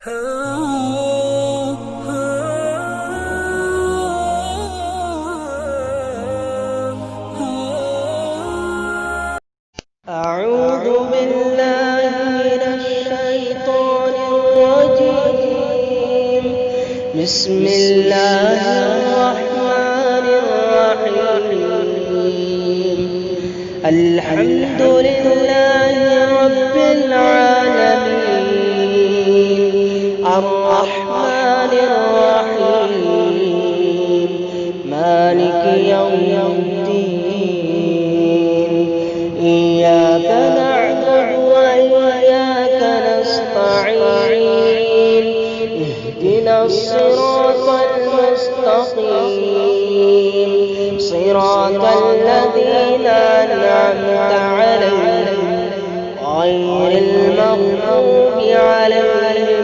أعوذ بالله من الشيطان الرجيم. بسم الله الرحمن الرحيم. الحمد لله رب العالمين، الرحمن الرحيم، مالك يوم الدين. إياك نعبد وإياك نستعين. اهدنا الصراط المستقيم، صراط الذين أنعمت عليهم غير المغضوب عليهم